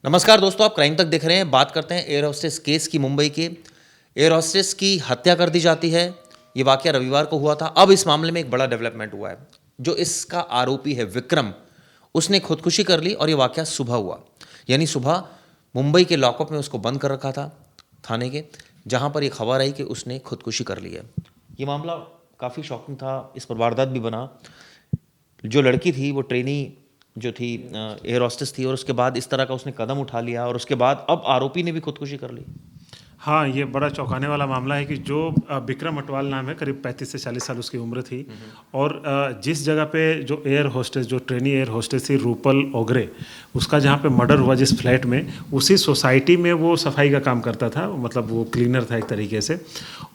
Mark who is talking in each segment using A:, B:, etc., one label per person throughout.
A: नमस्कार दोस्तों, आप क्राइम तक देख रहे हैं। बात करते हैं एयर होस्टेस केस की। मुंबई के एयर होस्टेस की हत्या कर दी जाती है। ये वाकया रविवार को हुआ था। अब इस मामले में एक बड़ा डेवलपमेंट हुआ है। जो इसका आरोपी है विक्रम, उसने खुदकुशी कर ली और ये वाकया सुबह हुआ। यानी सुबह मुंबई के लॉकअप में उसको बंद कर रखा था थाने के, जहां पर ये खबर आई कि उसने खुदकुशी कर ली है। ये मामला काफ़ी शॉकिंग था। इस पर वारदात भी बना। जो लड़की थी वो ट्रेनी जो थी एयर हॉस्टेस थी, और उसके बाद इस तरह का उसने कदम उठा लिया, और उसके बाद अब आरोपी ने भी खुदकुशी कर ली।
B: हाँ, ये बड़ा चौंकाने वाला मामला है कि जो विक्रम अटवाल नाम है, करीब 35 से 40 साल उसकी उम्र थी। और जिस जगह पे जो एयर होस्टेस, जो ट्रेनी एयर होस्टेस थी रूपल ओगरे, उसका जहाँ पे मर्डर हुआ जिस फ्लैट में, उसी सोसाइटी में वो सफाई का काम करता था। मतलब वो क्लीनर था एक तरीके से।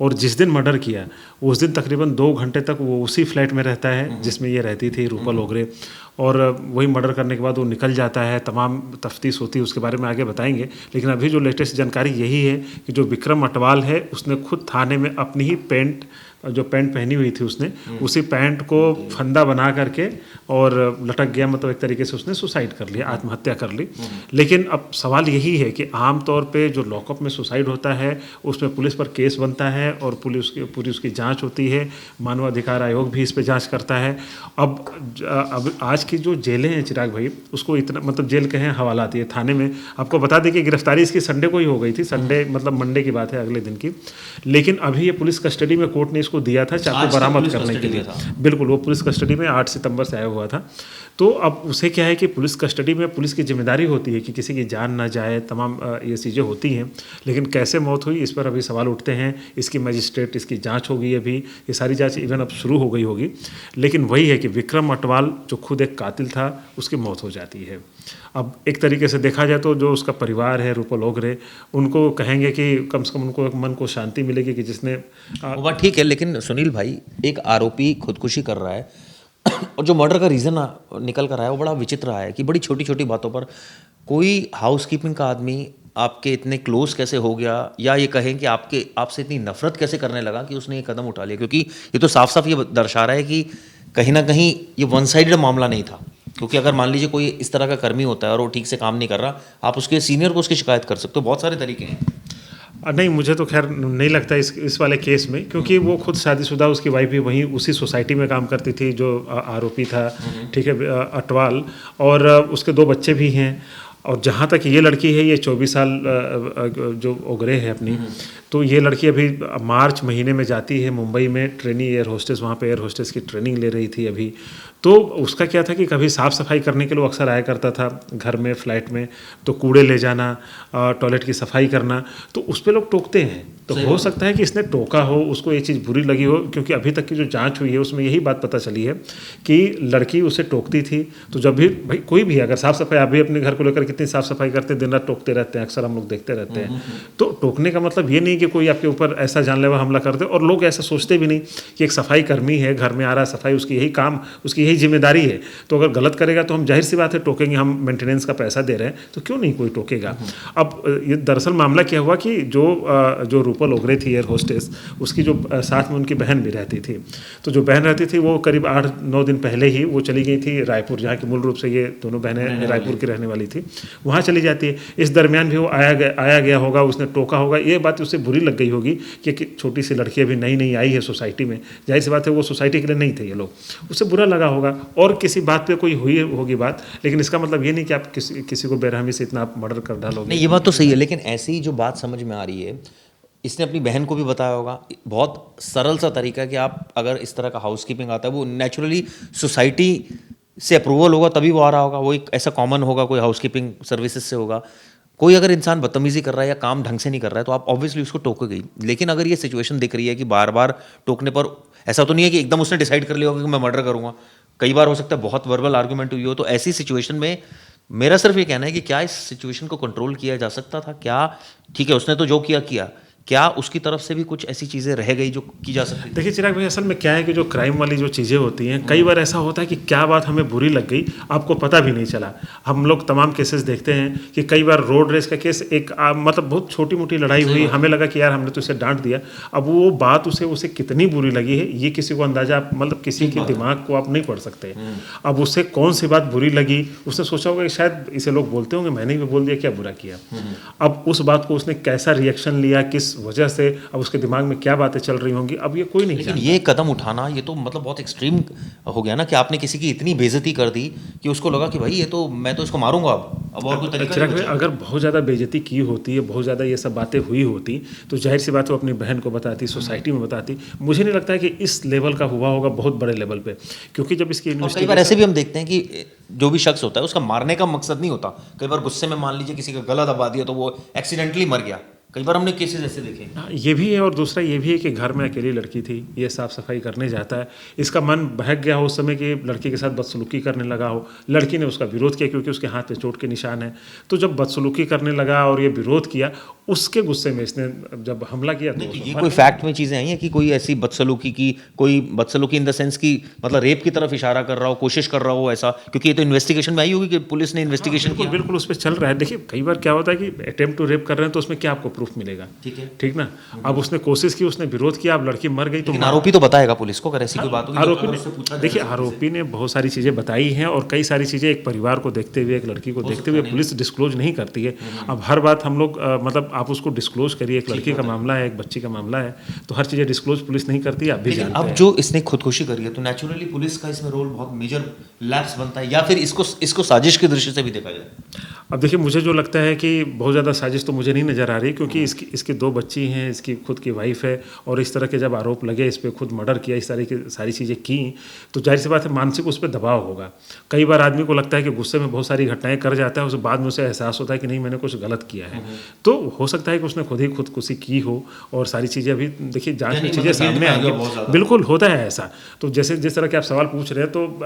B: और जिस दिन मर्डर किया उस दिन तकरीबन 2 घंटे तक वो उसी फ्लैट में रहता है जिसमें ये रहती थी, रूपल ओगरे। और वही मर्डर करने के बाद वो निकल जाता है। तमाम तफ्तीश होती है, उसके बारे में आगे बताएंगे। लेकिन अभी जो लेटेस्ट जानकारी यही है कि जो विक्रम अटवाल है उसने खुद थाने में अपनी ही जो पैंट पहनी हुई थी उसने, उसी पैंट को फंदा बना करके और लटक गया। मतलब एक तरीके से उसने सुसाइड कर लिया, आत्महत्या कर ली। लेकिन अब सवाल यही है कि आमतौर पे जो लॉकअप में सुसाइड होता है उसमें पुलिस पर केस बनता है और पूरी उसकी जांच होती है। मानवाधिकार आयोग भी इस पर जांच करता है। अब आज की जो जेलें हैं चिराग भाई, उसको इतना मतलब जेल के हैं हवालात, ये थाने में आपको बता दें कि गिरफ्तारी इसकी संडे को ही हो गई थी। संडे मतलब मंडे की बात है, अगले दिन की। लेकिन अभी ये पुलिस कस्टडी में कोर्ट ने इसको दिया था चाकू बरामद करने के लिए। बिल्कुल, वो पुलिस कस्टडी में 8 सितंबर से आया हुआ था। तो अब उसे क्या है कि पुलिस कस्टडी में पुलिस की जिम्मेदारी होती है कि किसी की जान ना जाए, तमाम ये चीज़ें होती हैं। लेकिन कैसे मौत हुई इस पर अभी सवाल उठते हैं। इसकी मजिस्ट्रेट, इसकी जांच होगी अभी, ये सारी जांच इवन अब शुरू हो गई होगी। लेकिन वही है कि विक्रम अटवाल जो खुद एक कातिल था, उसकी मौत हो जाती है। अब एक तरीके से देखा जाए तो जो उसका परिवार है रूपल ओगरे, उनको कहेंगे कि कम से कम उनको एक मन को शांति मिलेगी कि जिसने
A: वो बात ठीक है, लेकिन सुनील भाई, एक आरोपी खुदकुशी कर रहा है और जो मर्डर का रीज़न निकल कर आया है वो बड़ा विचित्र आया है कि बड़ी छोटी छोटी बातों पर कोई हाउसकीपिंग का आदमी आपके इतने क्लोज कैसे हो गया, या ये कहें कि आपसे इतनी नफरत कैसे करने लगा कि उसने ये कदम उठा लिया। क्योंकि ये तो साफ साफ ये दर्शा रहा है कि कहीं ना कहीं ये वन साइडेड मामला नहीं था। क्योंकि अगर मान लीजिए कोई इस तरह का कर्मी होता है और वो ठीक से काम नहीं कर रहा, आप उसके सीनियर को उसकी शिकायत कर सकते हो। बहुत सारे तरीके हैं।
B: नहीं, मुझे तो खैर नहीं लगता इस वाले केस में, क्योंकि वो खुद शादीशुदा, उसकी वाइफ भी वहीं उसी सोसाइटी में काम करती थी जो आरोपी था, ठीक है, अटवाल। और उसके 2 बच्चे भी हैं। और जहाँ तक ये लड़की है, ये 24 साल जो ओगरे है अपनी, तो ये लड़की अभी मार्च महीने में जाती है मुंबई में ट्रेनी एयर होस्टेस, वहाँ पे एयर होस्टेस की ट्रेनिंग ले रही थी अभी। तो उसका क्या था कि कभी साफ़ सफाई करने के लिए अक्सर आया करता था घर में, फ्लैट में। तो कूड़े ले जाना, टॉयलेट की सफाई करना, तो उस पर लोग टोकते हैं। तो हो सकता है कि इसने टोका हो, उसको ये चीज़ बुरी लगी हो। क्योंकि अभी तक की जो जांच हुई है उसमें यही बात पता चली है कि लड़की उसे टोकती थी। तो जब भी भाई कोई भी अगर साफ़ सफाई, आप भी अपने घर को लेकर कितनी साफ़ सफाई करते हैं, दिन रात टोकते रहते हैं, अक्सर हम लोग देखते रहते हैं। तो टोकने का मतलब ये नहीं कि कोई आपके ऊपर ऐसा जानलेवा हमला कर दे। और लोग ऐसा सोचते भी नहीं कि एक सफाई कर्मी है, घर में आ रहा है, सफाई उसकी यही काम, उसकी यही जिम्मेदारी है। तो अगर गलत करेगा तो हम जाहिर सी बात है टोकेंगे। हम मेंटेनेंस का पैसा दे रहे हैं तो क्यों नहीं कोई टोकेगा। अब ये दरअसल मामला क्या हुआ कि जो रूपल ओगरे थी एयर होस्टेस, उसकी जो साथ में उनकी बहन भी रहती थी। तो जो बहन रहती थी वो करीब 8-9 दिन पहले ही वो चली गई थी रायपुर, जहाँ की मूल रूप से ये दोनों बहनें रायपुर की रहने वाली थी। वहाँ चली जाती है। इस दरमियान भी वो आया गया होगा, उसने टोका होगा। ये बात उससे बुरी लग गई होगी कि छोटी सी लड़की अभी नई नई आई है सोसाइटी में। जाहिर सी बात है वो सोसाइटी के लिए नहीं थे ये लोग, उससे बुरा लगा होगा। और किसी बात पे कोई हुई होगी बात। लेकिन इसका मतलब ये नहीं कि आप किसी को बेरहमी से इतना आप मर्डर कर डालोगे।
A: नहीं, ये बात तो सही है, लेकिन ऐसी ही जो बात समझ में आ रही है, इसने अपनी बहन को भी बताया होगा। बहुत सरल सा तरीका है कि आप अगर इस तरह का हाउसकीपिंग आता है, वो नेचुरली सोसाइटी से अप्रूवल होगा तभी वो आ रहा होगा। वो एक ऐसा कॉमन होगा, कोई हाउसकीपिंग सर्विसेज से होगा। कोई अगर इंसान बदतमीजी कर रहा है या काम ढंग से नहीं कर रहा है तो आप ऑब्वियसली उसको टोकेगी। लेकिन अगर ये सिचुएशन दिख रही है कि बार बार टोकने पर, ऐसा तो नहीं है कि एकदम उसने डिसाइड कर लिया होगा कि मैं मर्डर करूंगा। कई बार हो सकता है बहुत वर्बल आर्गुमेंट हुई हो। तो ऐसी सिचुएशन में मेरा सिर्फ ये कहना है कि क्या इस सिचुएशन को कंट्रोल किया जा सकता था? क्या ठीक है, उसने तो जो किया किया, क्या उसकी तरफ से भी कुछ ऐसी चीज़ें रह गई जो की जा सकती थी?
B: देखिए चिराग भाई, असल में क्या है कि जो क्राइम वाली जो चीज़ें होती हैं, कई बार ऐसा होता है कि क्या बात हमें बुरी लग गई, आपको पता भी नहीं चला। हम लोग तमाम केसेस देखते हैं कि कई बार रोड रेस का केस एक मतलब बहुत छोटी मोटी लड़ाई हुई, हमें लगा कि यार हमने तो इसे डांट दिया, अब वो बात उसे कितनी बुरी लगी है ये किसी को अंदाजा, मतलब किसी के दिमाग को आप नहीं पढ़ सकते। अब उसे कौन सी बात बुरी लगी, उसने सोचा होगा कि शायद इसे लोग बोलते होंगे, मैंने भी बोल दिया, क्या बुरा किया। अब उस बात को उसने कैसा रिएक्शन लिया, किस वजह से, अब उसके दिमाग में क्या बातें चल रही होंगी, अब ये कोई नहीं
A: लेकिन
B: जानता।
A: ये कदम उठाना ये तो मतलब बहुत एक्सट्रीम हो गया ना कि आपने किसी की इतनी बेइज्जती कर दी कि उसको लगा कि भाई ये तो मैं तो इसको मारूंगा, अब और कोई तरीका
B: चिराग
A: नहीं
B: भाई,
A: बचा।
B: अगर बहुत ज़्यादा बेइज्जती की होती है, बहुत ज़्यादा ये सब बातें हुई होती, तो जाहिर सी बात वो अपनी बहन को बताती, सोसाइटी में बताती। मुझे नहीं लगता है कि इस लेवल का हुआ होगा, बहुत बड़े लेवल पे, क्योंकि जब इसकी
A: और कई बार
B: इन्वेस्टिगेशन,
A: ऐसे भी हम देखते हैं कि जो भी शख्स होता है उसका मारने का मकसद नहीं होता, कई बार गुस्से में मान लीजिए किसी का गला दबा दिया तो वो एक्सीडेंटली मर गया, कई बार हमने केसेस ऐसे देखे हैं।
B: ये भी है, और दूसरा ये भी है कि घर में अकेली लड़की थी, ये साफ़ सफाई करने जाता है, इसका मन बहक गया हो उस समय कि लड़की के साथ बदसलूकी करने लगा हो, लड़की ने उसका विरोध किया क्योंकि उसके हाथ पे चोट के निशान है, तो जब बदसलूकी करने लगा और ये विरोध किया, उसके गुस्से में इसने जब हमला किया तो
A: ये कोई फैक्ट में चीज़ें आई हैं कि कोई ऐसी बदसलूकी की, कोई बदसलूकी इन द सेंस की मतलब रेप की तरफ इशारा कर रहा हो, कोशिश कर रहा हो ऐसा, क्योंकि ये तो इन्वेस्टिगेशन में आई होगी कि पुलिस ने इन्वेस्टिगेशन
B: बिल्कुल
A: किया।
B: बिल्कुल उस पर चल रहा है। देखिए कई बार क्या होता है कि अटेम्प्ट टू रेप कर रहे हैं तो उसमें क्या आपको प्रूफ मिलेगा, ठीक ना। अब उसने कोशिश की, उसने विरोध किया, अब लड़की मर गई तो
A: लेकिन आरोपी तो बताएगा पुलिस को अगर ऐसी कोई बात होगी तो
B: आरोपी
A: अगर उससे पूछा
B: ने, देखिए आरोपी ने बहुत सारी चीज़ें बताई हैं, और कई सारी चीज़ें एक परिवार को देखते हुए, एक लड़की को देखते हुए पुलिस डिस्क्लोज नहीं करती है। अब हर बात हम लोग मतलब आप उसको डिस्क्लोज करिए, एक लड़की का मामला है, एक बच्ची का मामला है, तो हर चीज़ें डिस्क्लोज पुलिस नहीं करती है, आप भी जानते
A: अब
B: हैं।
A: जो इसने खुदकुशी करी है तो नेचुरली पुलिस का इसमें रोल बहुत मेजर लैप्स बनता है, या फिर इसको साजिश की दृष्टि से भी देखा जाए?
B: अब देखिए मुझे जो लगता है कि बहुत ज़्यादा साजिश तो मुझे नहीं नज़र आ रही, क्योंकि इसकी 2 बच्ची हैं, इसकी खुद की वाइफ है, और इस तरह के जब आरोप लगे, इस पर खुद मर्डर किया, इस तरह की सारी चीज़ें की, तो जाहिर सी बात है मानसिक उस पर दबाव होगा। कई बार आदमी को लगता है कि गुस्से में बहुत सारी घटनाएं कर जाता है, उसके बाद में उसे एहसास होता है कि नहीं मैंने कुछ गलत किया है, तो हो सकता है कि उसने खुद ही खुदकुशी की हो, और सारी चीज़ें अभी देखिए जांच में चीज़ें सामने आएंगी, बिल्कुल होता है ऐसा। तो जैसे जिस तरह के आप सवाल पूछ रहे हैं, तो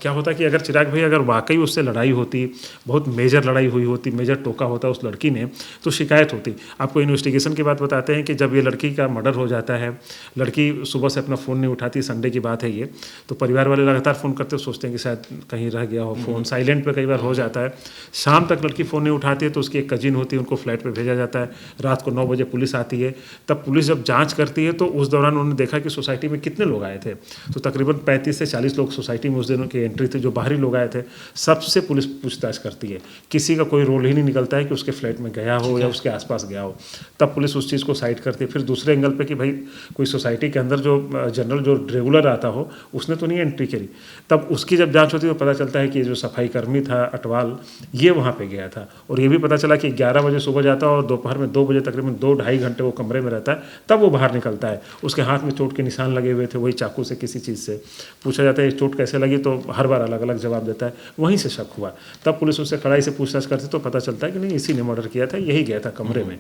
B: क्या होता है कि अगर चिराग भाई अगर वाकई उससे लड़ाई होती, बहुत मेजर लड़ाई हुई होती, मेजर टोका होता उस लड़की ने, तो शिकायत होती। आपको इन्वेस्टिगेशन की बात बताते हैं कि जब ये लड़की का मर्डर हो जाता है, लड़की सुबह से अपना फ़ोन नहीं उठाती, संडे की बात है ये, तो परिवार वाले लगातार फ़ोन करते हो, सोचते हैं कि शायद कहीं रह गया हो फ़ोन, साइलेंट पे कई बार हो जाता है। शाम तक लड़की फ़ोन नहीं उठाती है, तो उसकी एक कजिन होती है, उनको फ्लैट पर भेजा जाता है, रात को 9 बजे पुलिस आती है। तब पुलिस जब जाँच करती है तो उस दौरान उन्होंने देखा कि सोसाइटी में कितने लोग आए थे, तो तकरीबन 35 से 40 लोग सोसाइटी में उस दिनों की एंट्री थे, जो बाहरी लोग आए थे, सबसे पुलिस पूछताछ करती है। किसी का कोई रोल ही नहीं निकलता है कि उसके फ्लैट में गया हो या उसके आसपास गया हो, तब पुलिस उस चीज़ को साइड करती है। फिर दूसरे एंगल पे कि भाई कोई सोसाइटी के अंदर जो जनरल जो रेगुलर आता हो, उसने तो नहीं एंट्री करी, तब उसकी जब जांच होती है तो पता चलता है कि जो सफाई कर्मी था अटवाल, ये वहाँ पे गया था, और ये भी पता चला कि 11 बजे सुबह जाता है और दोपहर में 2 बजे तकरीबन 2-2.5 घंटे वो कमरे में रहता है, तब वो बाहर निकलता है। उसके हाथ में चोट के निशान लगे हुए थे, वही चाकू से किसी चीज़ से। पूछा जाता है चोट कैसे लगी, तो हर बार अलग अलग जवाब देता है, वहीं से शक हुआ। तब पुलिस उससे कड़ाई से पूछताछ करती तो पता चलता है कि नहीं इसी ने मर्डर किया था, यही गया था कमरे में।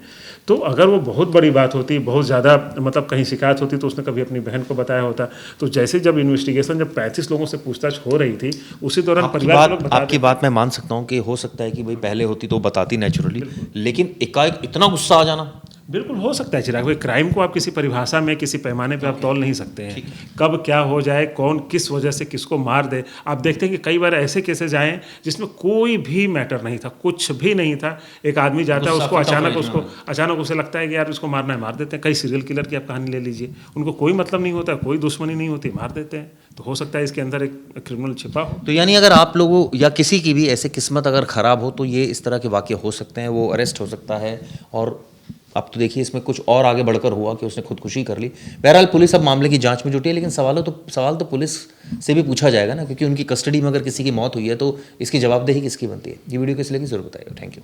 B: तो अगर वो बहुत बड़ी बात होती, बहुत ज़्यादा मतलब कहीं शिकायत होती, तो उसने कभी अपनी बहन को बताया होता। तो जैसे जब इन्वेस्टिगेशन जब 35 लोगों से पूछताछ हो रही थी, उसी दौरान परिवार के लोग
A: आपकी बात मैं मान सकता हूँ कि हो सकता है कि भाई पहले होती तो बताती नेचुरली, लेकिन एकाएक इतना गुस्सा आ जाना,
B: बिल्कुल हो सकता है चिराग भाई। क्राइम को आप किसी परिभाषा में, किसी पैमाने पे आप तौल नहीं सकते हैं, कब क्या हो जाए, कौन किस वजह से किसको मार दे। आप देखते हैं कि कई बार ऐसे केसेज आए हैं जिसमें कोई भी मैटर नहीं था, कुछ भी नहीं था, एक आदमी जाता है, उसको अचानक उसे लगता है कि यार उसको मारना है, मार देते हैं। कई सीरियल किलर की आप कहानी ले लीजिए, उनको कोई मतलब नहीं होता, कोई दुश्मनी नहीं होती, मार देते हैं। तो हो सकता है इसके अंदर एक क्रिमिनल छिपा हो।
A: तो यानी अगर आप लोगों या किसी की भी ऐसे किस्मत अगर ख़राब हो तो ये इस तरह के वाक़ये हो सकते हैं, वो अरेस्ट हो सकता है। और अब तो देखिए इसमें कुछ और आगे बढ़कर हुआ कि उसने खुदकुशी कर ली। बहरहाल पुलिस अब मामले की जांच में जुटी है, लेकिन सवाल तो पुलिस से भी पूछा जाएगा ना, क्योंकि उनकी कस्टडी में अगर किसी की मौत हुई है तो इसकी जवाबदेही किसकी बनती है। ये वीडियो किस लिए की जरूर बताइएगा। Thank you.